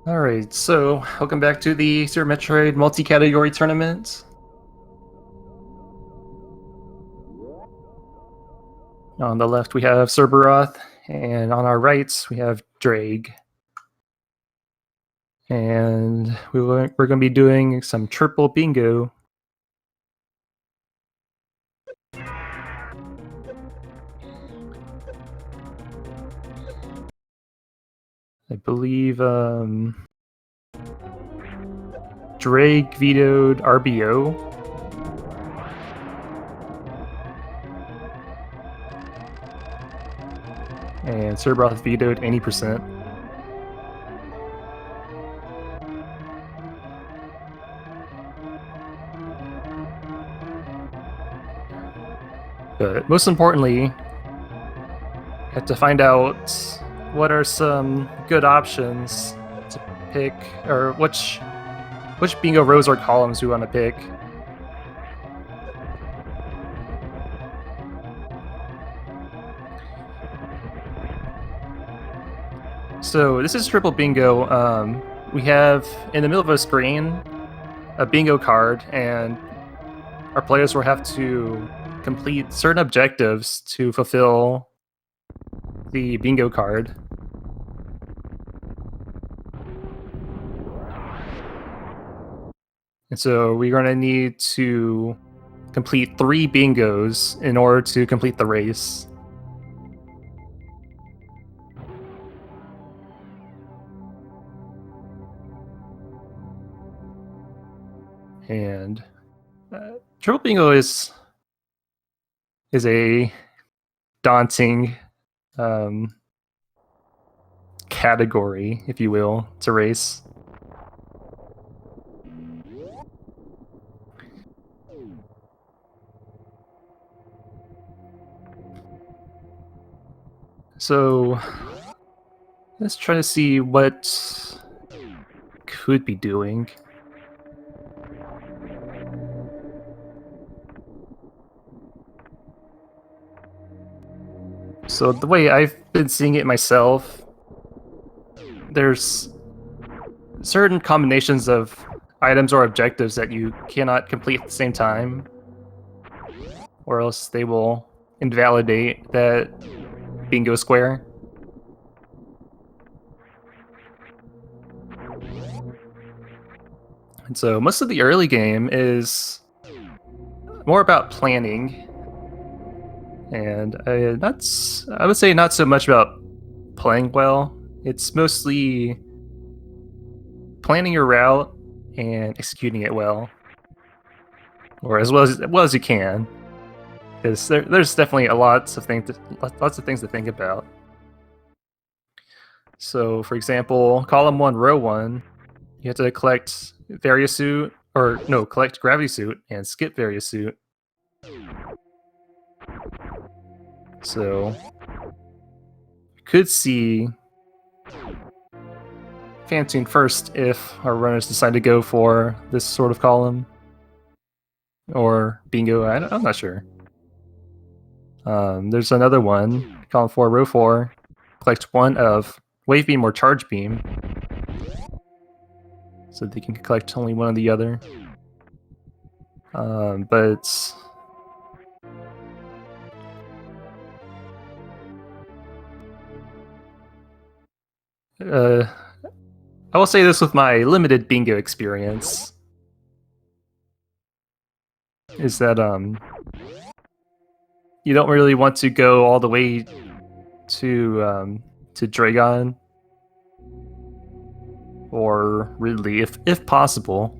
Alright, so welcome back to the Super Metroid multi-category tournament. On the left we have Serberoth, and on our right we have Ddraig. And we're going to be doing some triple bingo. I believe Ddraig vetoed RBO. And Serberoth vetoed any percent. But most importantly, you have to find out what are some good options to pick, or which bingo rows or columns we want to pick. So this is triple bingo. We have in the middle of a screen a bingo card, and our players will have to complete certain objectives to fulfill the bingo card. And so we're going to need to complete 3 bingos in order to complete the race. And triple bingo is a daunting category, if you will, to race. So let's try to see what could be doing. So the way I've been seeing it myself, there's certain combinations of items or objectives that you cannot complete at the same time, or else they will invalidate that bingo square. And so most of the early game is more about planning, and I would say not so much about playing well. It's mostly planning your route and executing it well, or as well as you can, because there's definitely lots of things to think about. So, for example, column 1, row 1, you have to collect Variasuit, or no, collect Gravity Suit and skip Variasuit. So, you could see Fantoon first if our runners decide to go for this sort of column, or bingo. I'm not sure. There's another one, column 4, row 4. Collect 1 of Wave Beam or Charge Beam, so they can collect only one or the other. But I will say this with my limited bingo experience, is that you don't really want to go all the way to Dragon or Ridley, if possible.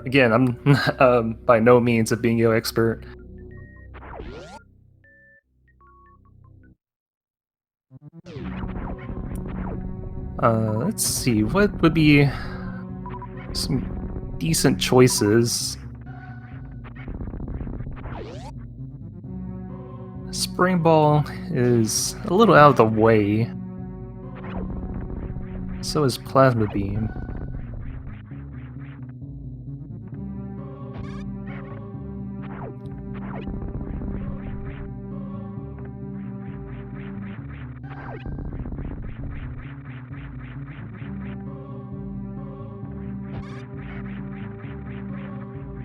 Again, I'm by no means a bingo expert. Let's see, what would be some decent choices. Spring Ball is a little out of the way. So is Plasma Beam.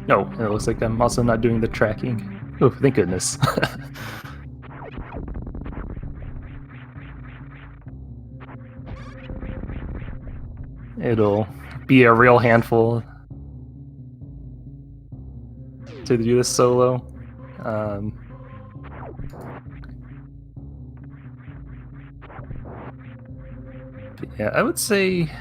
Oh, it looks like I'm also not doing the tracking. Oh, thank goodness. It'll be a real handful to do this solo. Yeah, I would say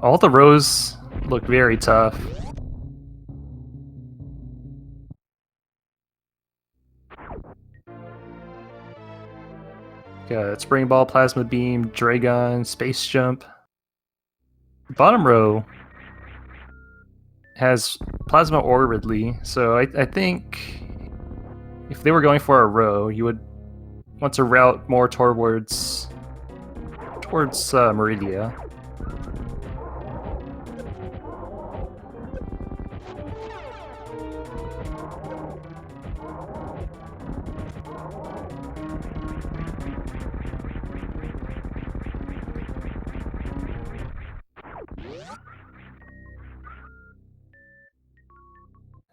all the rows look very tough. Got Spring Ball, Plasma Beam, Dragon, Space Jump. The bottom row has Plasma or Ridley, so I think if they were going for a row, you would want to route more towards Meridia.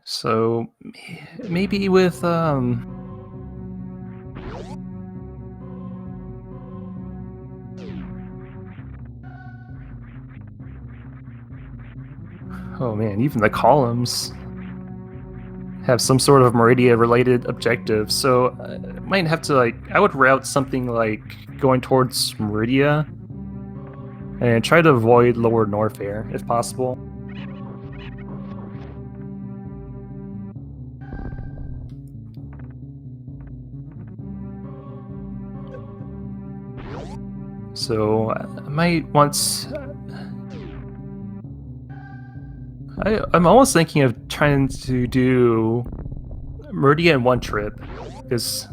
So maybe with oh man, even the columns have some sort of Meridia related objective. So I might have to I would route something like going towards Meridia and try to avoid Lower Norfair if possible. So I might once. I'm almost thinking of trying to do Meridia in one trip, because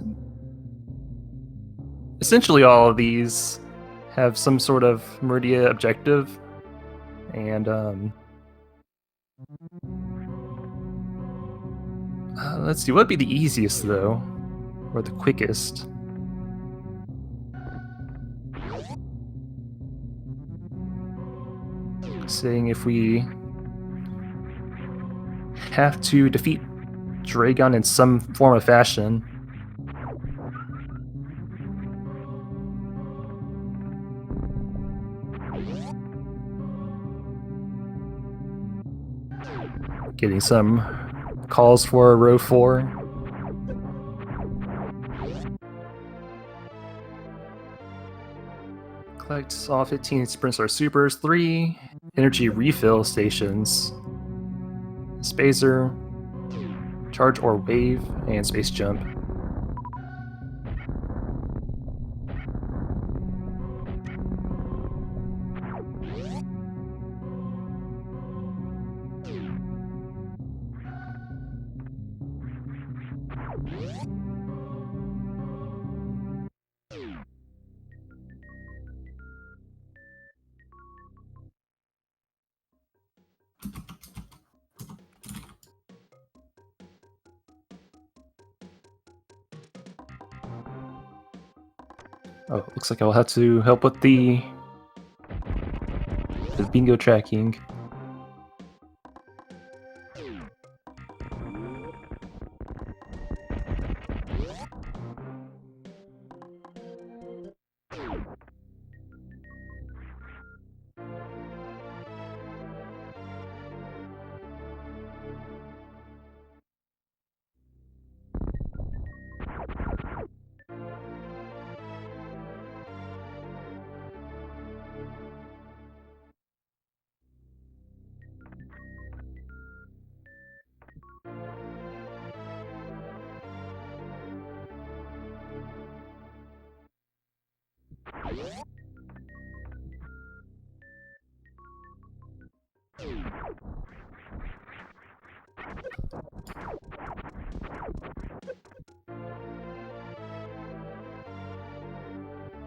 essentially all of these have some sort of Meridia objective, and let's see, what'd be the easiest though, or the quickest? Saying if we have to defeat Dragon in some form of fashion. Getting some calls for row 4. Collect all 15 Sprint Star Supers, 3 energy refill stations, Spacer, Charge or Wave, and Space Jump. Oh, looks like I'll have to help with the bingo tracking.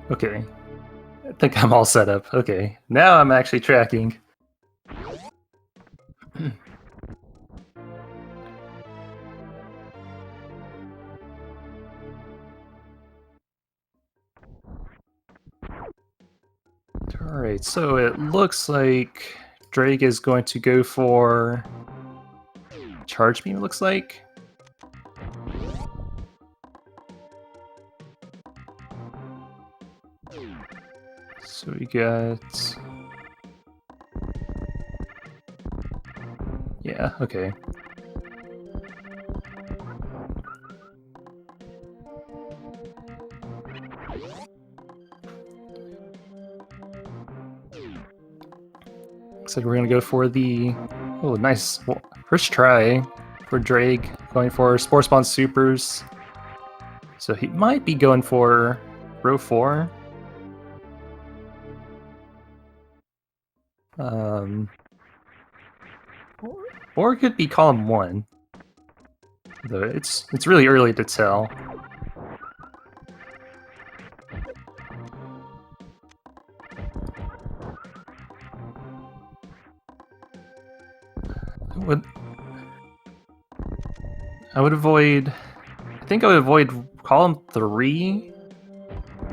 Okay. I think I'm all set up. Okay. Now I'm actually tracking. Alright, so it looks like Ddraig is going to go for Charge Beam, looks like. So we got... Yeah, okay. Looks like we're gonna go for the... Oh, nice. Well, first try for Ddraig, going for Spore Spawn Supers. So he might be going for row 4. Or it could be column 1. Though it's really early to tell. I would avoid... I think I would avoid column 3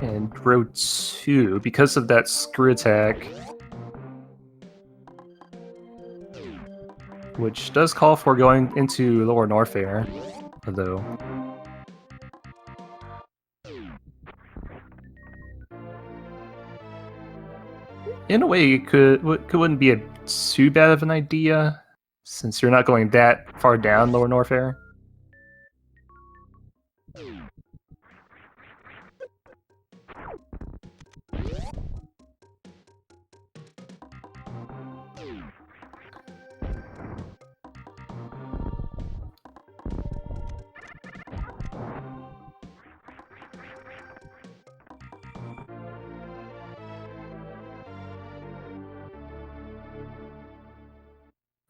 and row 2 because of that screw attack. Which does call for going into Lower Norfair, though. In a way, it wouldn't be too bad of an idea, since you're not going that far down Lower Norfair.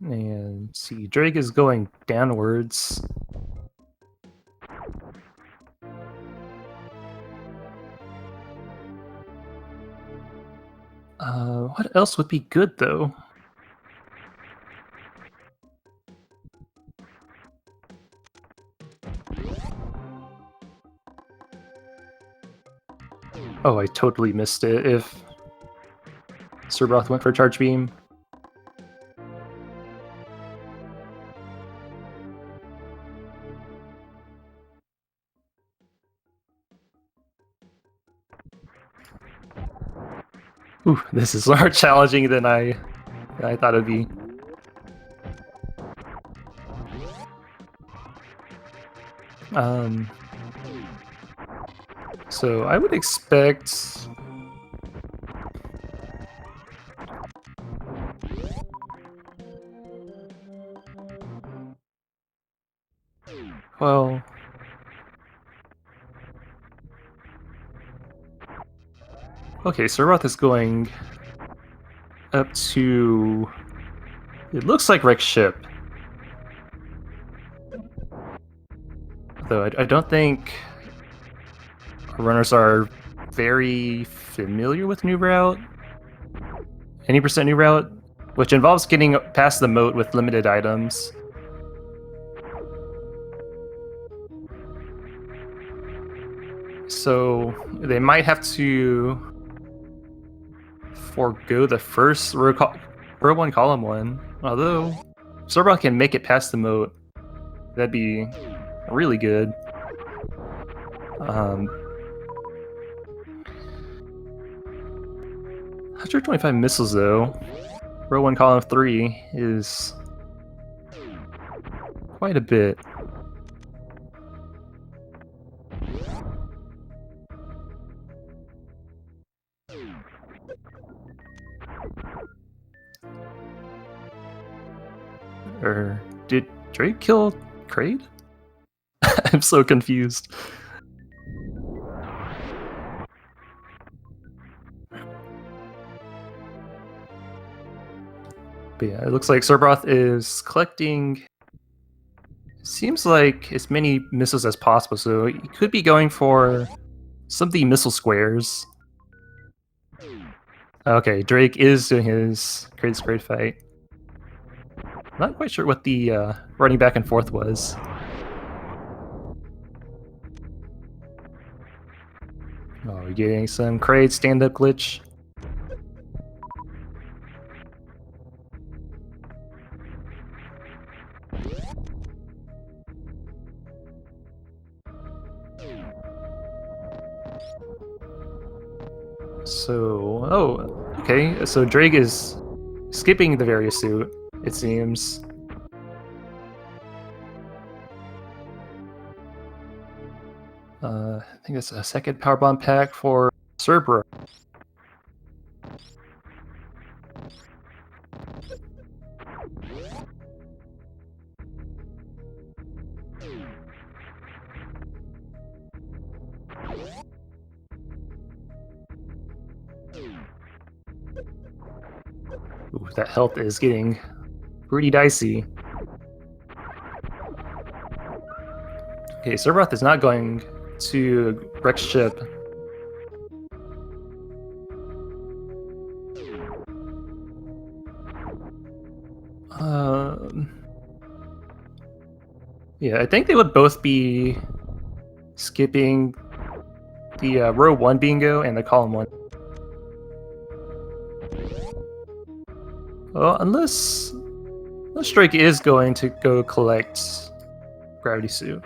And see, Ddraig is going downwards. What else would be good, though? Oh, I totally missed it if Serberoth went for Charge Beam. Ooh, this is more challenging than I thought it'd be. So I would expect... Well... Okay, Serberoth is going up to... It looks like Wrecked Ship. Though I don't think runners are very familiar with New Route. Any percent New Route, which involves getting past the moat with limited items. So they might have to forego the first row 1, column 1. Although Serberoth can make it past the moat, that'd be really good. 125 missiles though. Row 1, column 3 is quite a bit. Or did Ddraig kill Kraid? I'm so confused. But yeah, it looks like Serberoth is collecting... Seems like as many missiles as possible, so he could be going for some of the missile squares. Okay, Ddraig is doing his great fight. Not quite sure what the running back and forth was. Oh, we're getting some Kraid stand-up glitch. So, oh, okay. So Ddraig is skipping the various suit, it seems. I think it's a second power bomb pack for Cerberoth. Ooh, that health is getting pretty dicey. Okay, Serberoth is not going to wreck ship. Yeah, I think they would both be skipping the row 1 bingo and the column 1. Well, unless Ddraig is going to go collect Gravity Suit.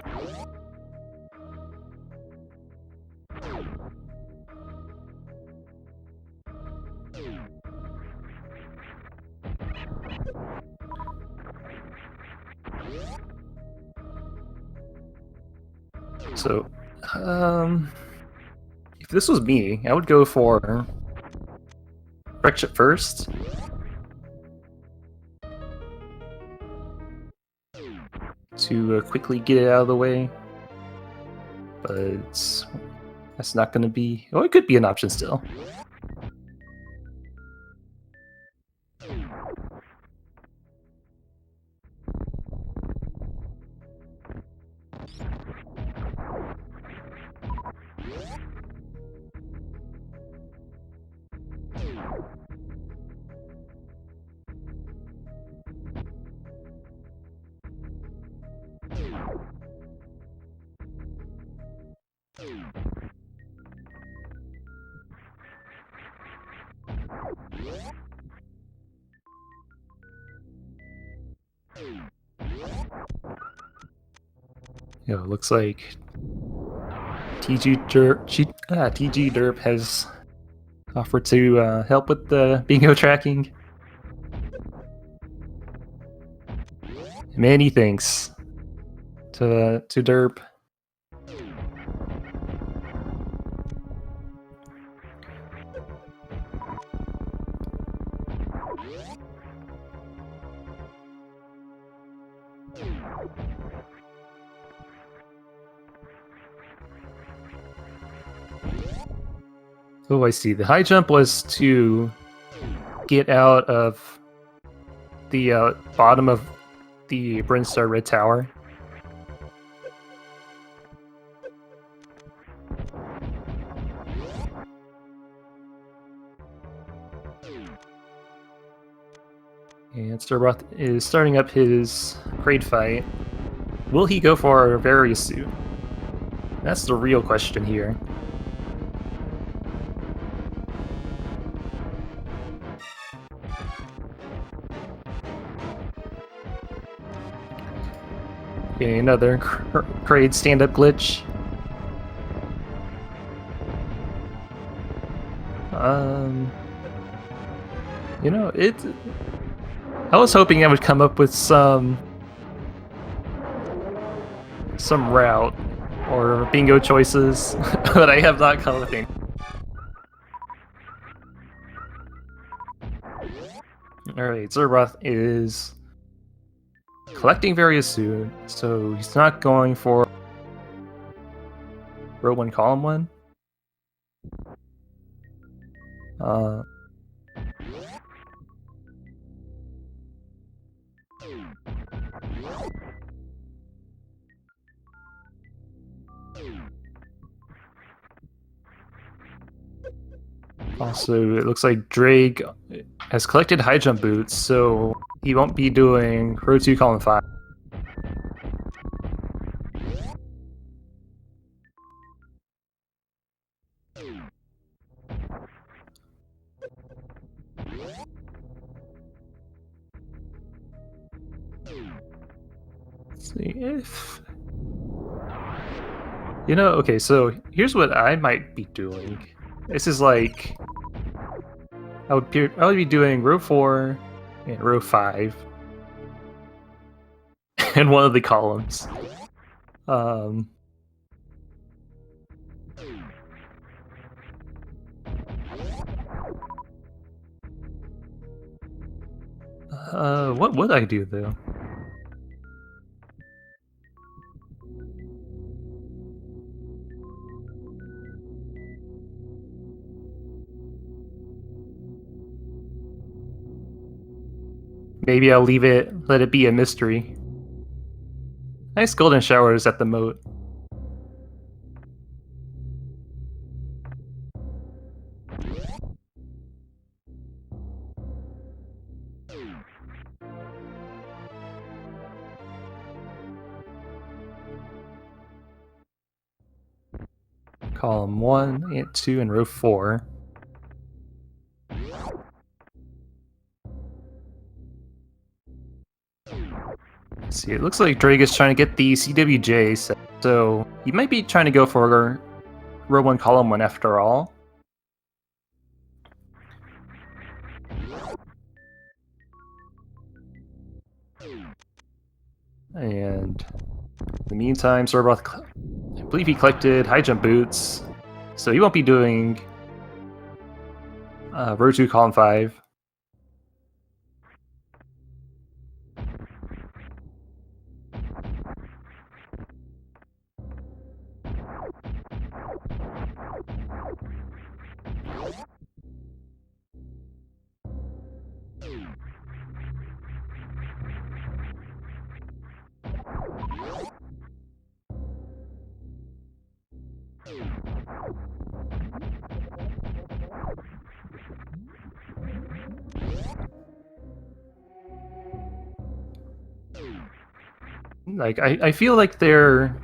So, if this was me, I would go for wreck ship first. To quickly get it out of the way. But that's not going to be... Oh, it could be an option still. It looks like TG Derp has offered to help with the bingo tracking. Many thanks to Derp. Oh, I see. The high jump was to get out of the bottom of the Brinstar Red Tower. And Serberoth is starting up his Kraid fight. Will he go for a various suit? That's the real question here. Okay, another Kraid stand-up glitch. You know, I was hoping I would come up with some route or bingo choices, but I have not come with any. Alright, Serberoth is collecting various suit, so he's not going for row 1, column 1. Also, it looks like Ddraig has collected high jump boots, so he won't be doing row 2 column 5. Let's see if... You know, okay, so here's what I might be doing. This is like... I would be doing row 4 and row 5 in one of the columns. What would I do, though? Maybe I'll let it be a mystery. Nice golden showers at the moat. Column 1 and 2 and row 4. Let's see, it looks like Ddraig is trying to get the CWJ set, so he might be trying to go for row 1, column 1 after all. And in the meantime, serberoth, I believe he collected high jump boots, so he won't be doing row 2, column 5. Like I feel like they're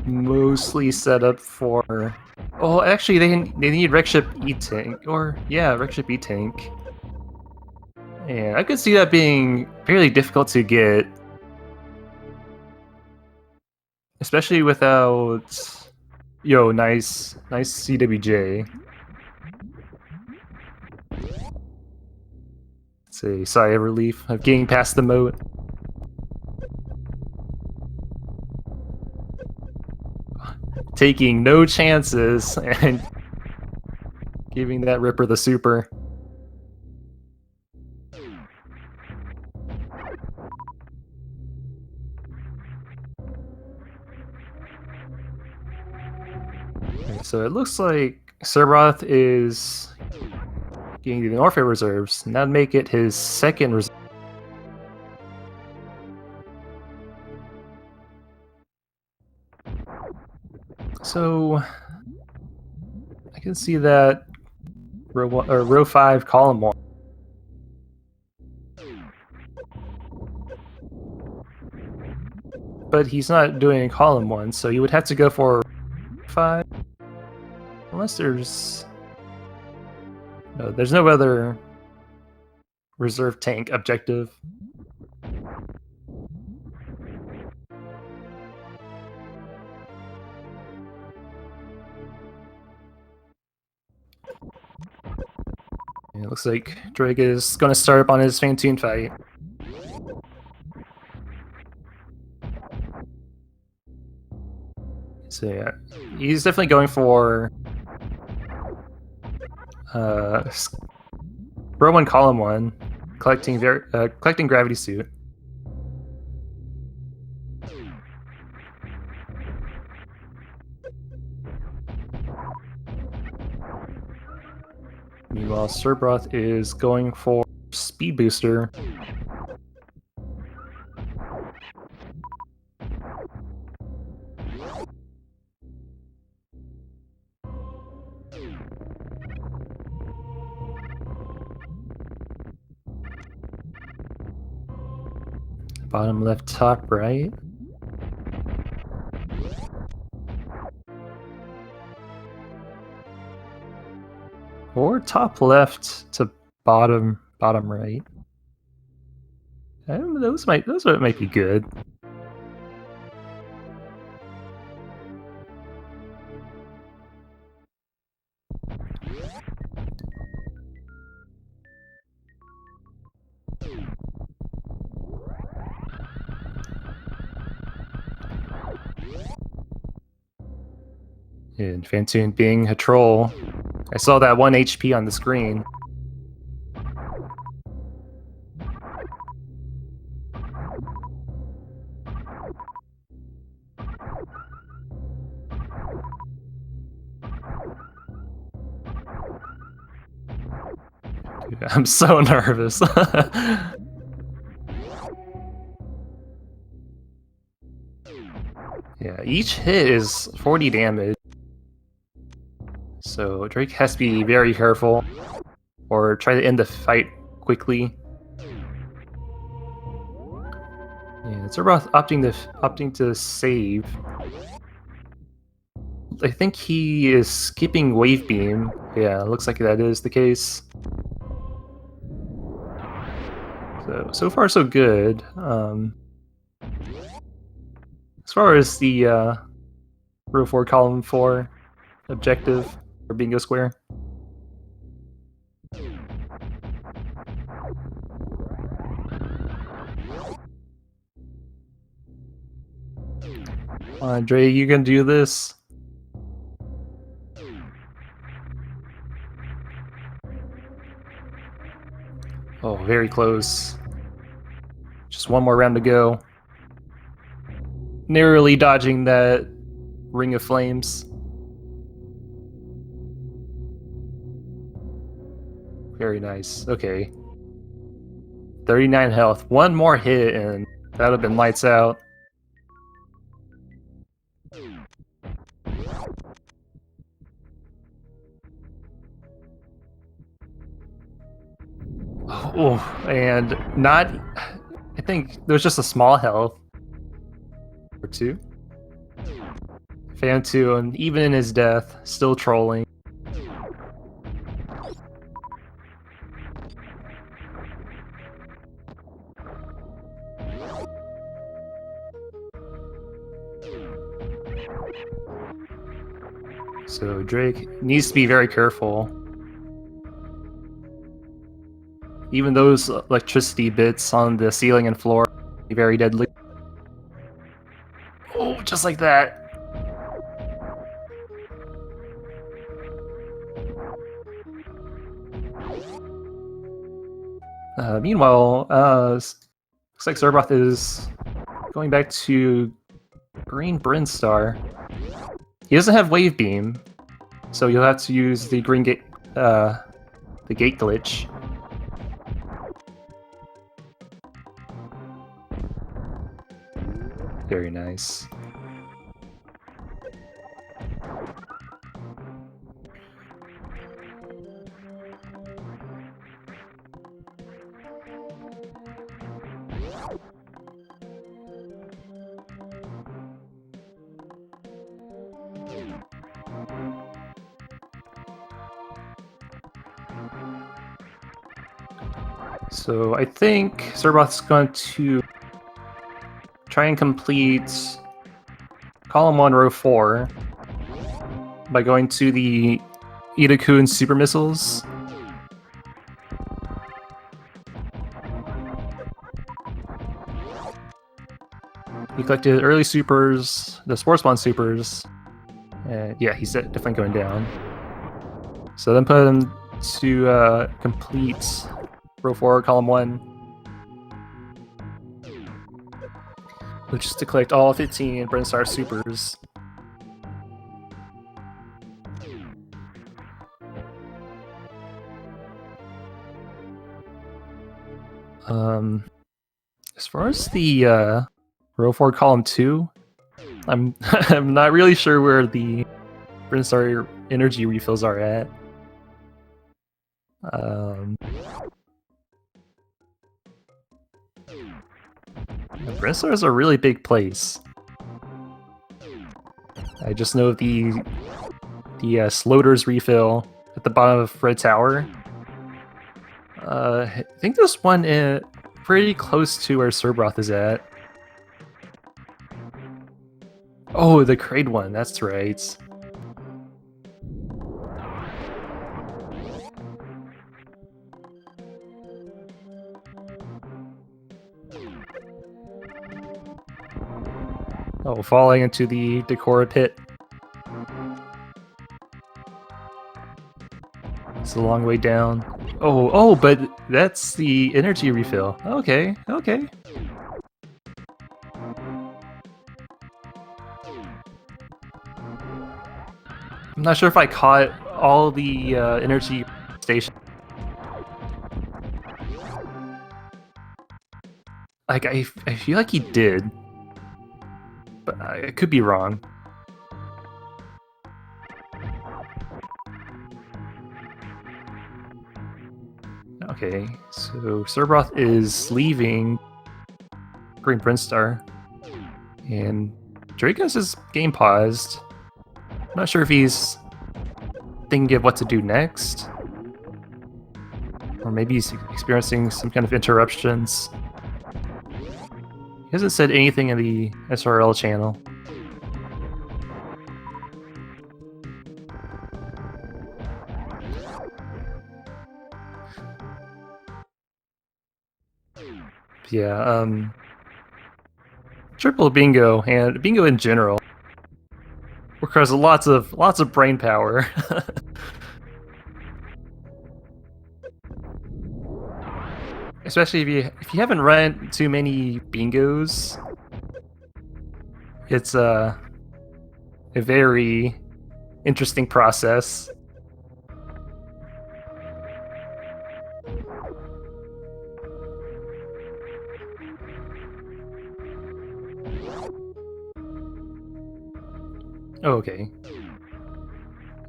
mostly set up for... Oh, actually, they need Wreckship E-Tank, or yeah, Wreckship E-Tank. And I could see that being fairly difficult to get, especially without nice CWJ. It's a sigh of relief of getting past the moat. Taking no chances and giving that Ripper the super. Okay, so it looks like serberoth is getting the Orphe reserves, and that'd make it his second reserve. So I can see that row 5, column 1. But he's not doing column 1, so you would have to go for 5. Unless there's no other reserve tank objective. It looks like Ddraig is going to start up on his Fantoon fight. So yeah, he's definitely going for row 1, column 1, collecting gravity suit. Meanwhile, serberoth is going for speed booster. Bottom left, top right. Or top left to bottom right. Those might be good. And Fantoon being a troll. I saw that 1 HP on the screen. Dude, I'm so nervous. Yeah, each hit is 40 damage. So Drake has to be very careful, or try to end the fight quickly. Yeah, serberoth opting to save. I think he is skipping wave beam. Yeah, looks like that is the case. So far so good. As far as the row 4 column 4 objective for bingo square. Andre, you can do this. Oh, very close. Just one more round to go. Narrowly dodging that ring of flames. Very nice. Okay. 39 health. One more hit and that would have been lights out. Oh, and not... I think there's just a small health. Or two. Fantoon, even in his death, still trolling. So Ddraig needs to be very careful. Even those electricity bits on the ceiling and floor are very deadly. Oh, just like that. Meanwhile, looks like serberoth is going back to green Brinstar. He doesn't have wave beam, so you'll have to use the green gate, the gate glitch. Very nice. So I think serberoth's going to try and complete column 1, row 4 by going to the Itakun super missiles. He collected early supers, the sports bond supers. Yeah, he's definitely going down. So then put him to complete row 4, column 1. Which is to collect all 15 Brinstar supers. As far as the row 4, column 2, I'm I'm not really sure where the Brinstar energy refills are at. Bristlor is a really big place. I just know the Sloater's refill at the bottom of Red Tower. I think there's one pretty close to where Serberoth is at. Oh, the Kraid one, that's right. Oh, falling into the Decora pit. It's a long way down. Oh, but that's the energy refill. Okay. I'm not sure if I caught all the energy station. Like, I feel like he did. But I could be wrong. Okay, so Serberoth is leaving Green Brinstar, and Ddraig has his game paused. I'm not sure if he's thinking of what to do next, or maybe he's experiencing some kind of interruptions. He hasn't said anything in the SRL channel. Yeah, triple bingo and bingo in general requires lots of brain power. Especially if you haven't run too many bingos, it's a very interesting process. Oh, okay.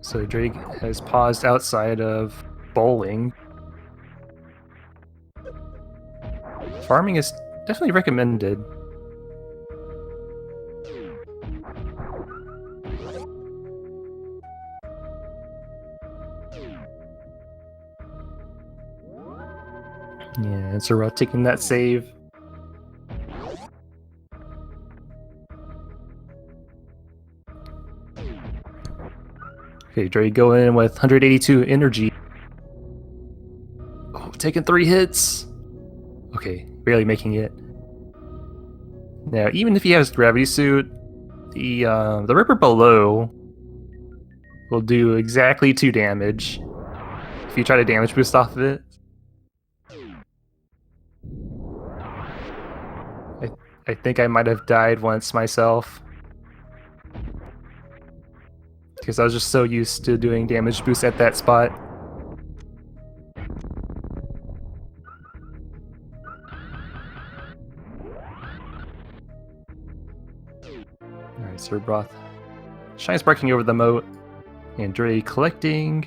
So Ddraig has paused outside of bowling. Farming is definitely recommended. Yeah, it's Serberoth taking that save. Okay, Ddraig going in with 182 energy. Oh, taking 3 hits. Okay, barely making it. Now, even if he has gravity suit, the Ripper below will do exactly 2 damage if you try to damage boost off of it. I think I might have died once myself, because I was just so used to doing damage boost at that spot. Alright, Serberoth shine sparking over the moat, and Ddraig collecting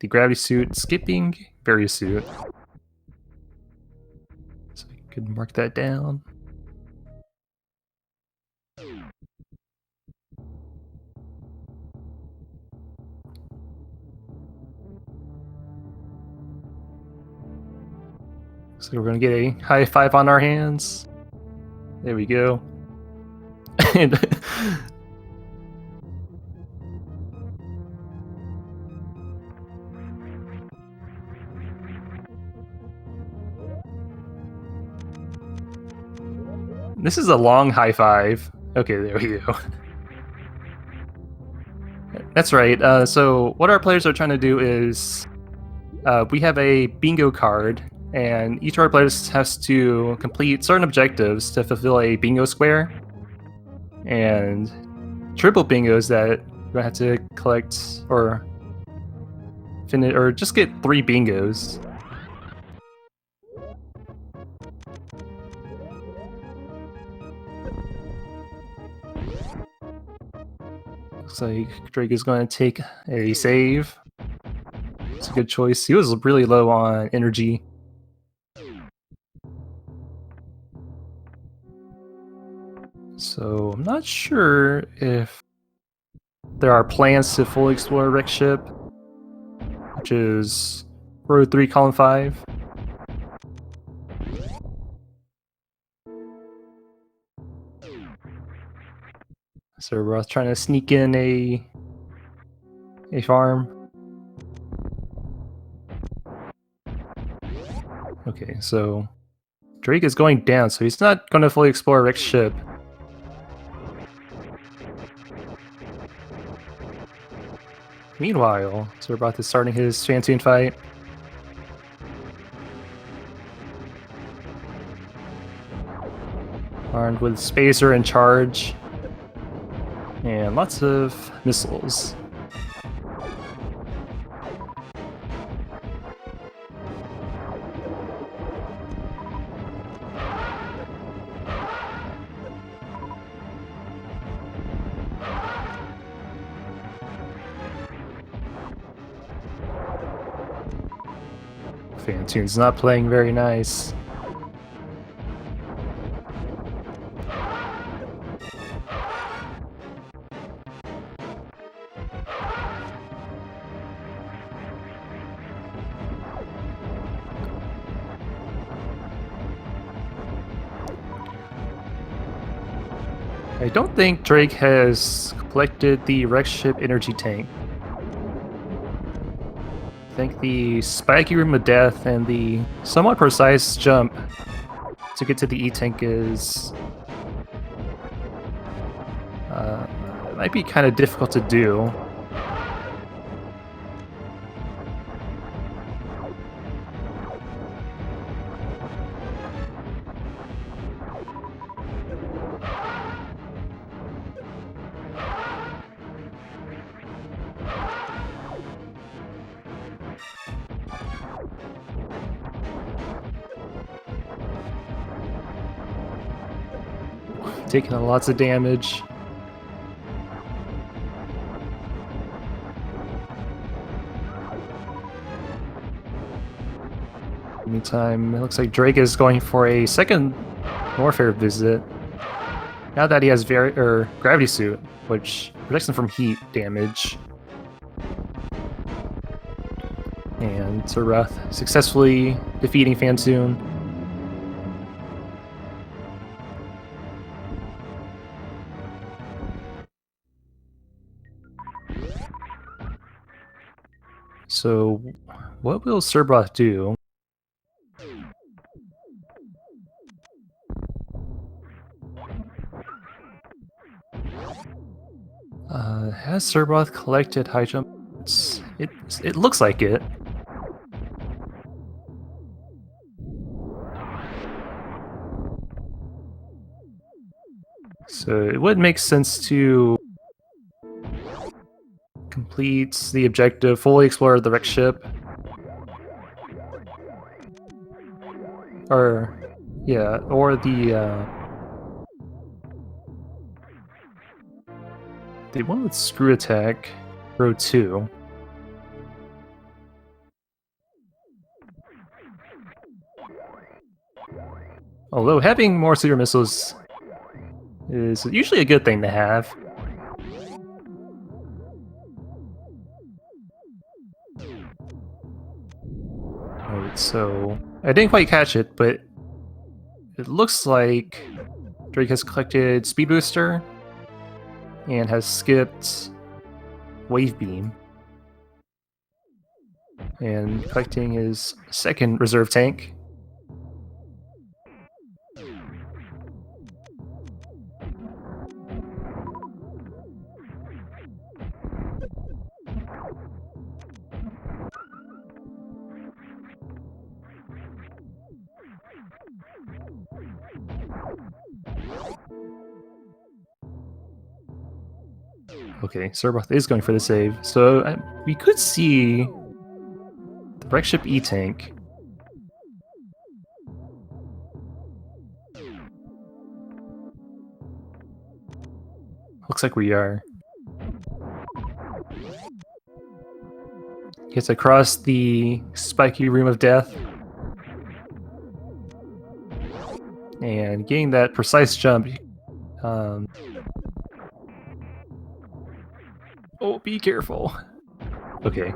the gravity suit, skipping various suit. So you could mark that down. So we're gonna get a high 5 on our hands. There we go. And this is a long high 5. Okay, there we go. That's right. So what our players are trying to do is we have a bingo card, and each of our players has to complete certain objectives to fulfill a bingo square. And triple bingos that we're gonna have to collect or finish, or just get 3 bingos. Looks like Ddraig is going to take a save. It's a good choice. He was really low on energy. So I'm not sure if there are plans to fully explore Rick's ship, which is Road 3, Column 5. So we're trying to sneak in a farm. Okay, so Ddraig is going down, so he's not going to fully explore Rick's ship. Meanwhile, Serberoth is starting his Fantoon fight. Armed with Spacer in charge. And lots of missiles. Fantoon's not playing very nice. I don't think Ddraig has collected the Rex ship energy tank. I think the spiky room of death and the somewhat precise jump to get to the E-tank is might be kind of difficult to do. Taking lots of damage. Meantime, it looks like Ddraig is going for a second warfare visit. Now that he has gravity suit, which protects him from heat damage. And serberoth successfully defeating Fantoon. So, what will serberoth do? Has serberoth collected high jump? It looks like it. So it would make sense to complete the objective, fully explore the wreck ship. Or, yeah, or the one with screw attack, row 2. Although having more super missiles is usually a good thing to have. Alright, so I didn't quite catch it, but it looks like Ddraig has collected Speed Booster and has skipped Wave Beam. And collecting his second reserve tank. Okay, serberoth is going for the save, so we could see the wreck ship E-tank. Looks like we are. Gets across the spiky room of death. And getting that precise jump Oh, be careful. Okay.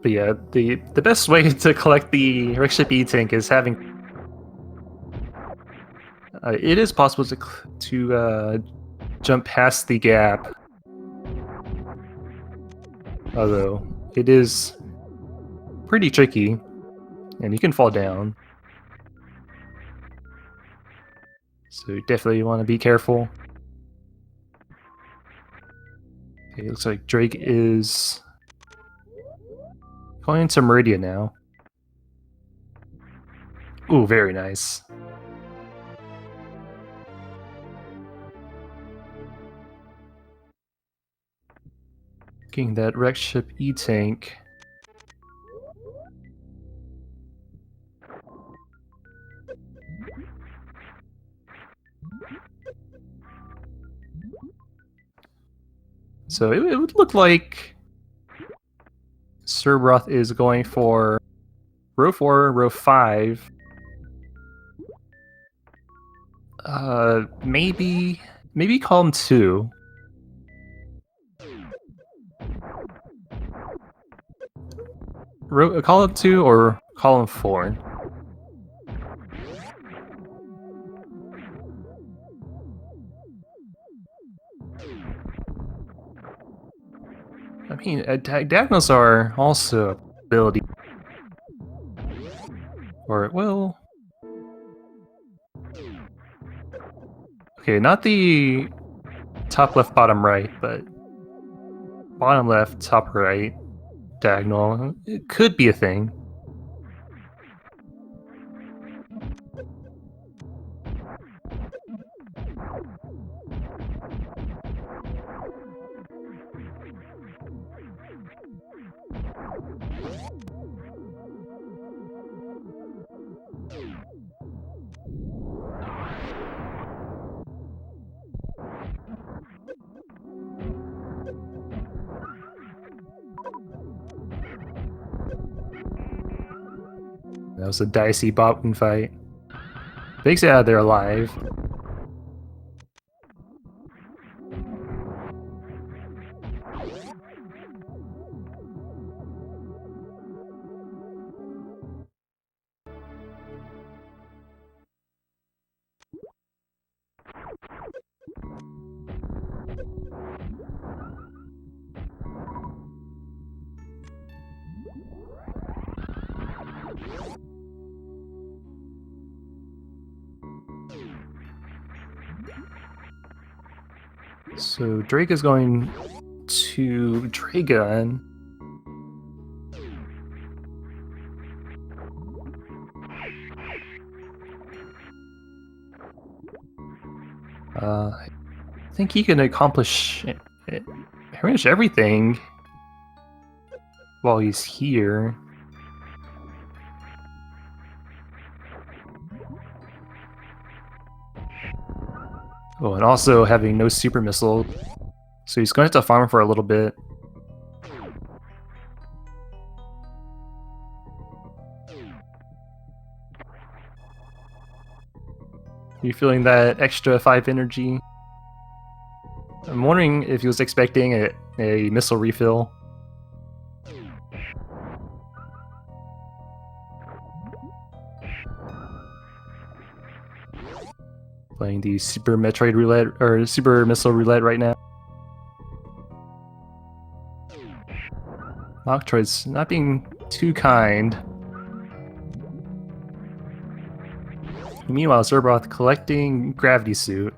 But yeah, the best way to collect the Rickship E-Tank is having... it is possible to jump past the gap. Although, it is pretty tricky, and you can fall down. So you definitely want to be careful. Okay, looks like Ddraig is going into Meridia now. Ooh, very nice. Getting that Rickship E-Tank. So it would look like Serberoth is going for row 4, row 5. Maybe column 2. Column 2 or column 4. I mean, diagonals are also an ability. Or, well... Okay, not the top left, bottom right, but bottom left, top right, diagonal. It could be a thing. That was a dicey Bobkin fight. Big's out there alive. So Drake is going to Dragon. I think he can accomplish pretty much everything while he's here. Oh, and also having no super missile, so he's going to have to farm for a little bit. You feeling that extra 5 energy? I'm wondering if he was expecting a missile refill. Playing the Super Metroid roulette, or Super Missile roulette right now. Metroid's not being too kind. Meanwhile, Serberoth collecting Gravity Suit.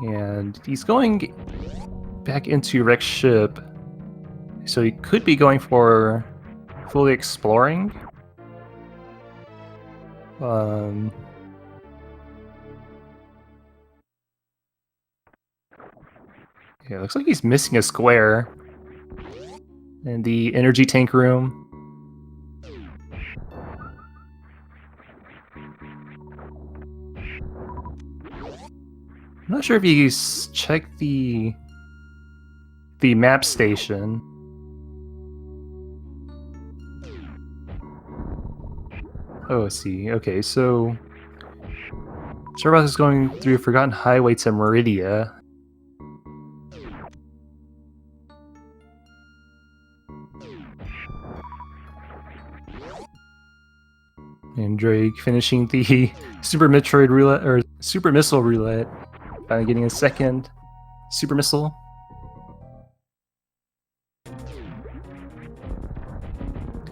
And he's going back into Rex ship. So he could be going for fully exploring. Yeah, looks like he's missing a square in the energy tank room. I'm not sure if he's checked the map station. Oh, I see. Okay, so serberoth is going through Forgotten Highway to Meridia. And Ddraig finishing the Super Metroid roulette, or Super Missile roulette. Finally getting a second Super Missile.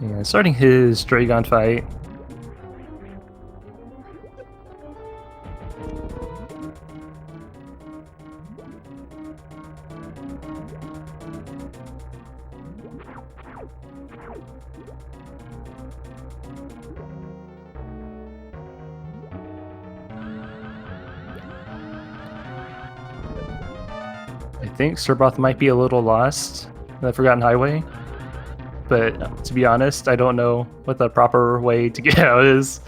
And starting his Dragon fight. I think serberoth might be a little lost in the Forgotten Highway, but to be honest, I don't know what the proper way to get out is.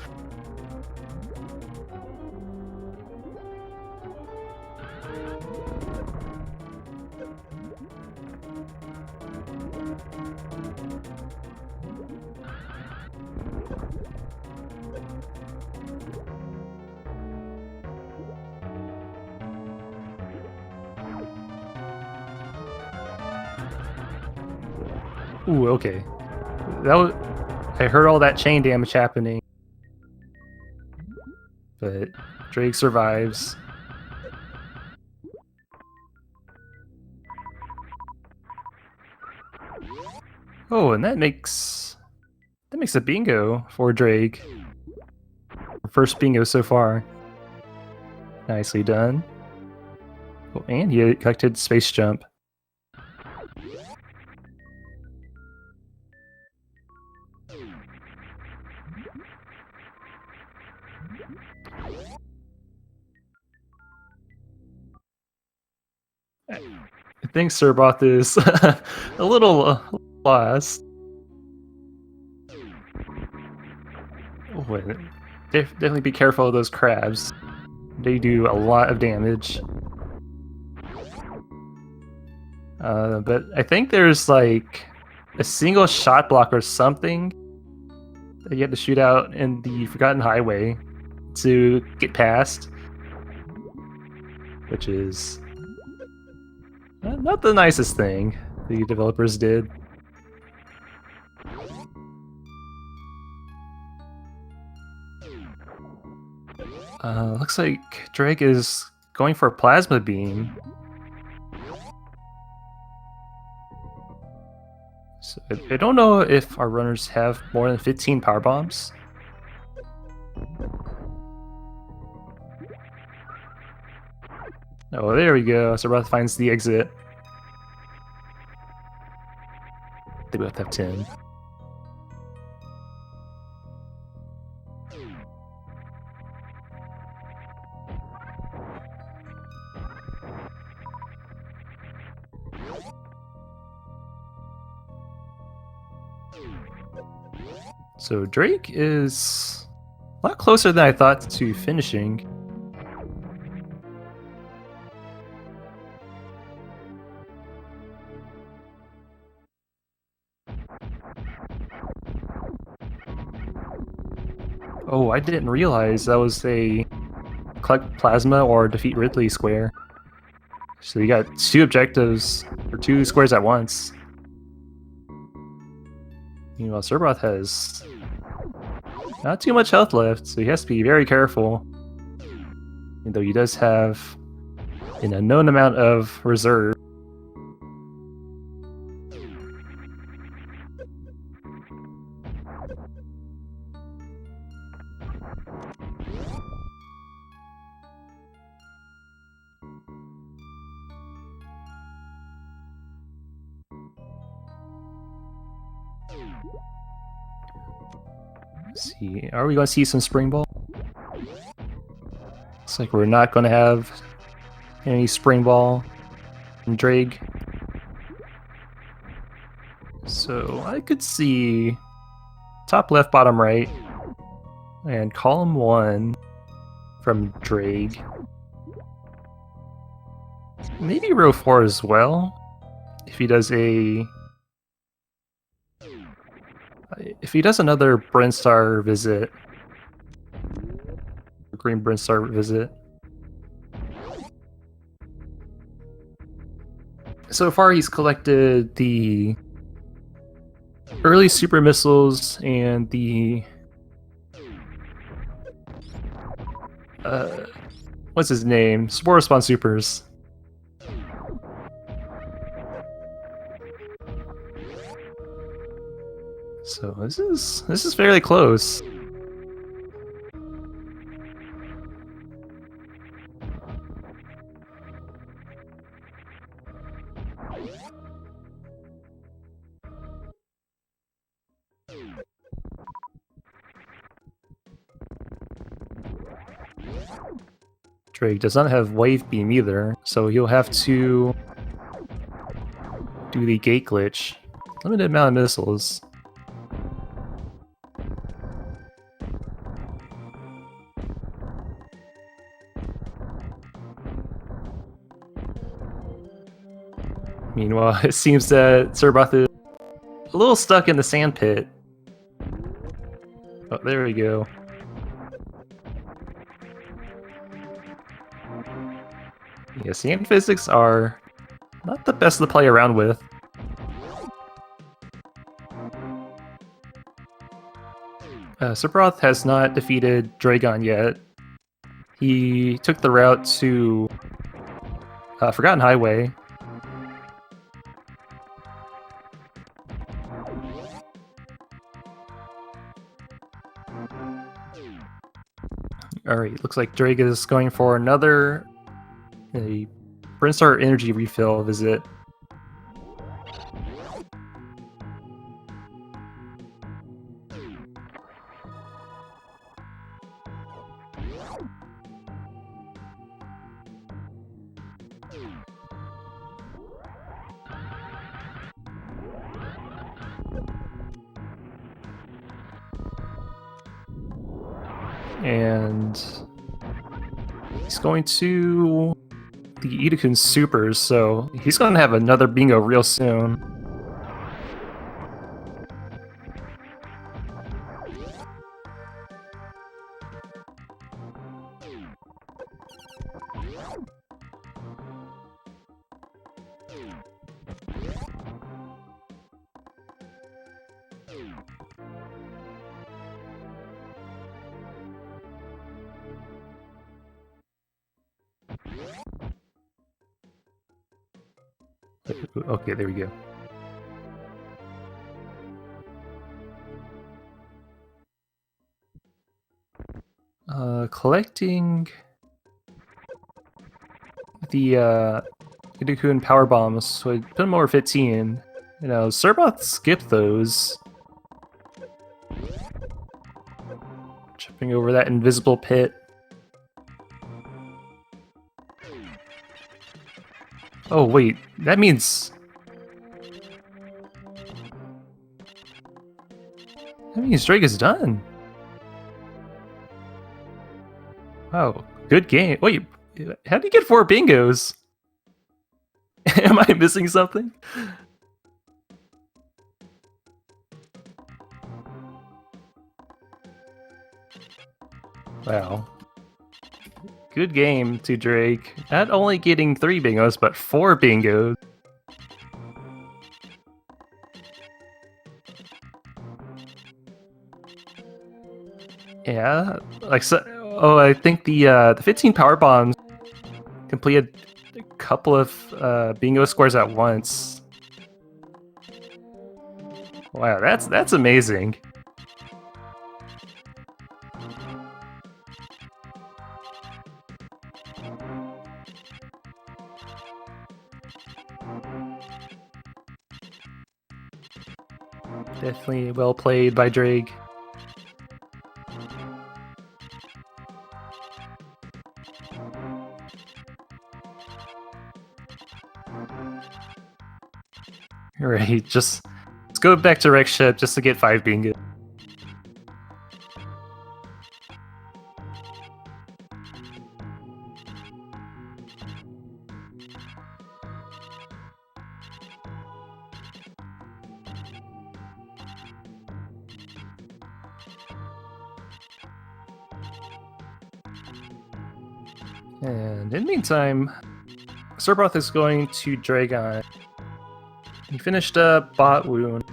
Ooh, okay. That was. I heard all that chain damage happening, but Ddraig survives. Oh, and that makes a bingo for Ddraig. First bingo so far. Nicely done. Oh, and he collected space jump. I think serberoth is a little lost. Oh, definitely be careful of those crabs. They do a lot of damage. But I think there's like a single shot block or something that you have to shoot out in the Forgotten Highway to get past, which is not the nicest thing the developers did. Looks like Ddraig is going for a plasma beam. So I don't know if our runners have more than 15 power bombs. Oh, there we go. Serberoth finds the exit. They both have 10. So Ddraig is a lot closer than I thought to finishing. Oh, I didn't realize that was a collect plasma or defeat Ridley square. So you got two objectives, or two squares at once. Meanwhile, serberoth has not too much health left, so he has to be very careful. Even though he does have an unknown amount of reserve. Let's see, are we going to see some spring ball? Looks like we're not going to have any spring ball from Ddraig. So I could see top left, bottom right, and column 1 from Ddraig. Maybe row 4 as well, if he does another Brinstar visit Green Brinstar visit. So far, he's collected the early super missiles and the what's his name? Spore-Spawn supers. So this is fairly close. Ddraig does not have Wave Beam either, so you'll have to do the gate glitch. Limited amount of missiles. Meanwhile, it seems that serberoth is a little stuck in the sand pit. Oh, there we go. Yeah, sand physics are not the best to play around with. Serberoth has not defeated Ddraig yet. He took the route to Forgotten Highway. Alright, looks like Ddraig is going for another Brinstar energy refill visit. And he's going to the Idakun Supers, so he's going to have another bingo real soon. Okay, there we go. Collecting the Idakun power bombs would put him over 15. You know, serberoth skipped those. Jumping over that invisible pit. Oh wait, that means... Ddraig is done. Wow, good game. Wait, how did you get 4 bingos? Am I missing something? Wow. Good game to Ddraig. Not only getting 3 bingos, but 4 bingos. Yeah, like so. Oh, I think the 15 power bombs completed a couple of bingo scores at once. Wow, that's amazing. Definitely well played by Ddraig. Right, just let's go back to Rex Ship just to get 5 bingo. And in the meantime, Serberoth is going to Ddraig on. He finished up bot wound.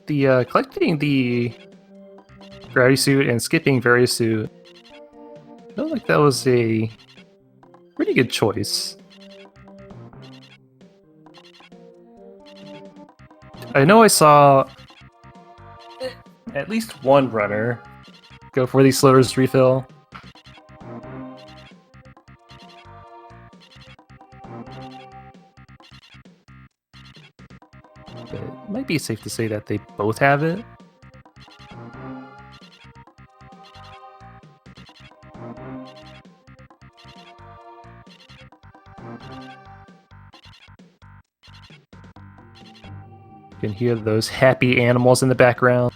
Yeah, collecting the gravity suit and skipping various suit, I feel like that was a pretty good choice. I know I saw at least one runner go for the slowest refill. But it might be safe to say that they both have it. You can hear those happy animals in the background.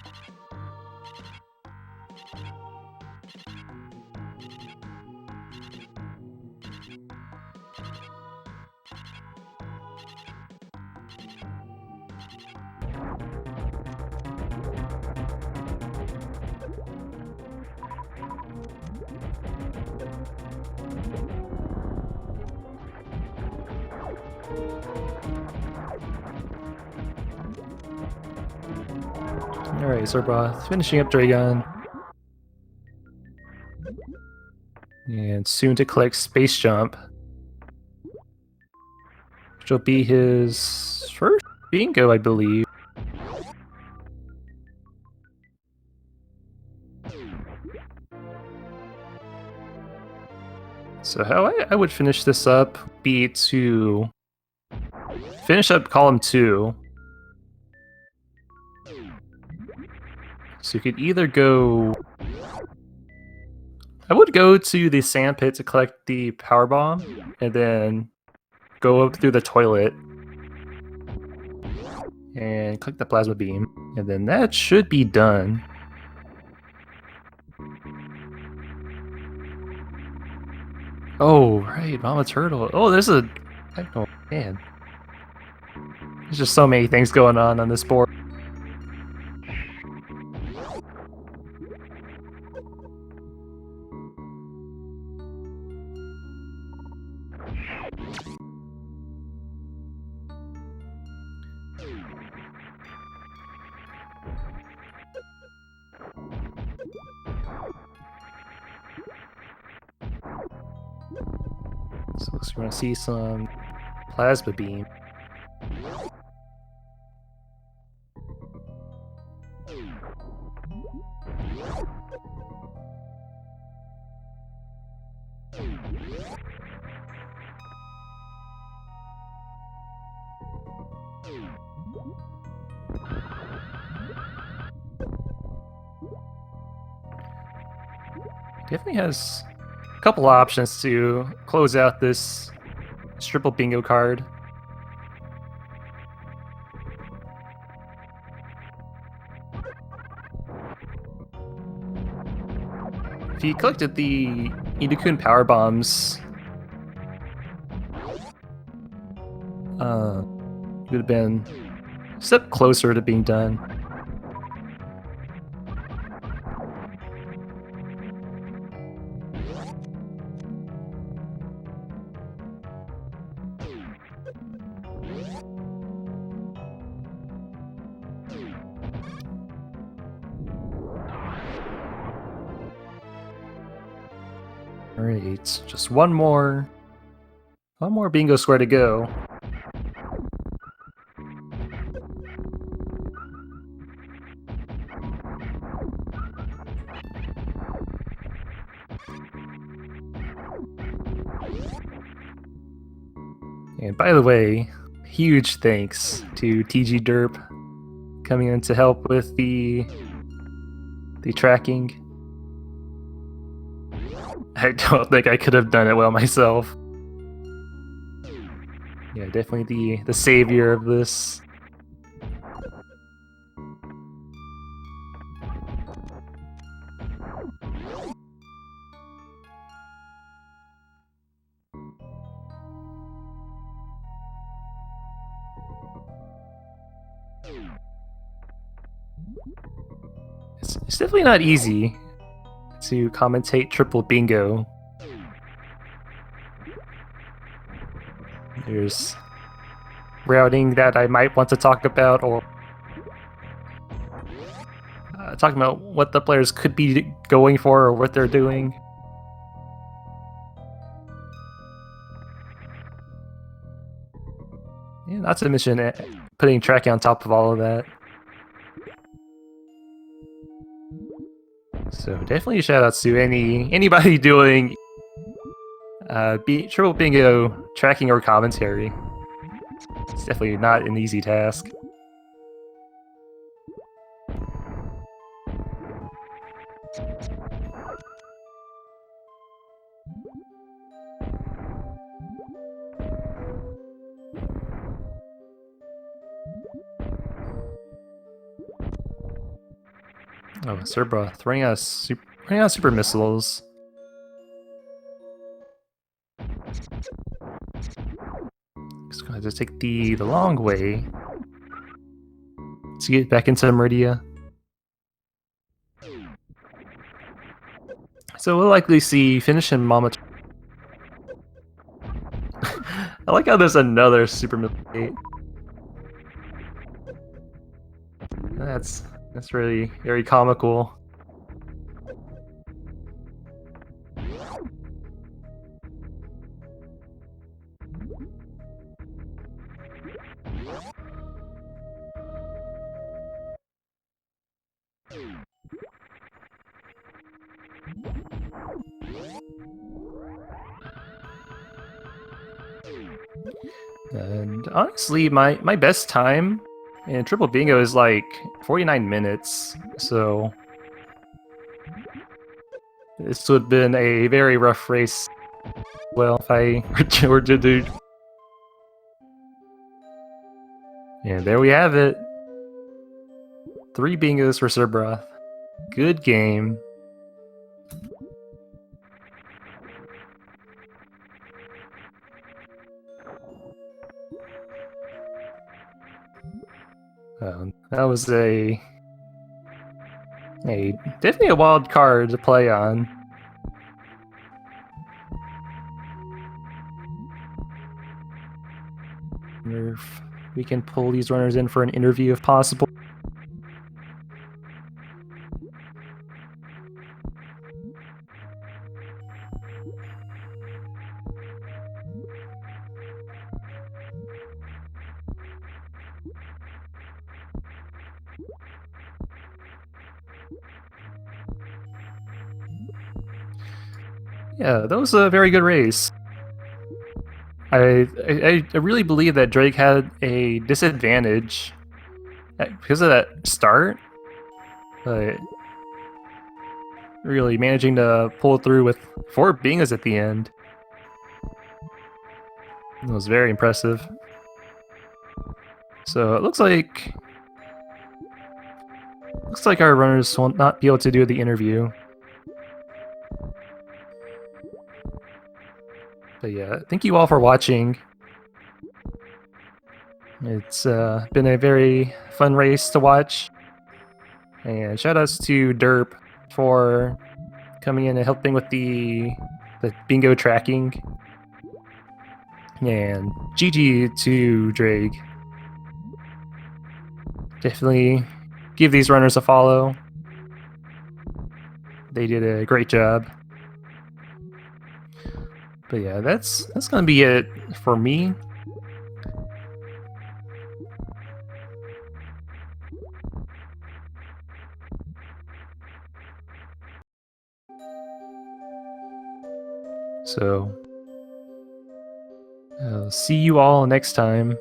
Alright, Serberoth finishing up Ddraig. And soon to collect Space Jump, which will be his first bingo, I believe. So how I would finish this up would be to finish up column 2. So you could either go... I would go to the sand pit to collect the power bomb, and then go up through the toilet and click the plasma beam, and then that should be done. Oh, right, Mama Turtle. Oh, there's a... Oh, man. There's just so many things going on this board. So we're gonna see some plasma beam. Definitely has a couple options to close out this triple bingo card. If you collected the Idokun power bombs, you would have been a step closer to being done. Alright, just one more bingo square to go. And by the way, huge thanks to TG Derp coming in to help with the tracking. I don't think I could have done it well myself. Yeah, definitely the savior of this. It's definitely not easy to commentate triple bingo. There's routing that I might want to talk about, or talking about what the players could be going for or what they're doing. Yeah, not to mention putting tracking on top of all of that. So definitely shout outs to anybody doing triple bingo tracking or commentary. It's definitely not an easy task. Oh, serberoth running out of super missiles. Just gonna just take the long way to get back into Meridia. So we'll likely see Finish and Mama. I like how there's another super missile. That's really very comical. And honestly, my best time in triple bingo is like 49 minutes. So this would have been a very rough race. Well, if I were to do. And there we have it. 3 bingos for serberoth. Good game. That was definitely a wild card to play on. Wonder if we can pull these runners in for an interview if possible. Yeah, that was a very good race. I really believe that Ddraig had a disadvantage because of that start, but really managing to pull through with 4 bingos at the end. It was very impressive. So it looks like our runners will not be able to do the interview. But yeah, thank you all for watching. It's been a very fun race to watch. And shout outs to Derp for coming in and helping with the bingo tracking. And GG to Ddraig. Definitely give these runners a follow. They did a great job. But yeah, that's gonna be it for me. So I'll see you all next time.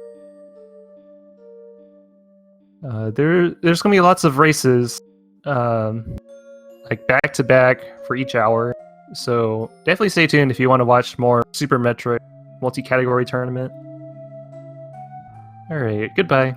There's gonna be lots of races, like back to back for each hour. So definitely stay tuned if you want to watch more Super Metroid multi-category tournament. All right, goodbye.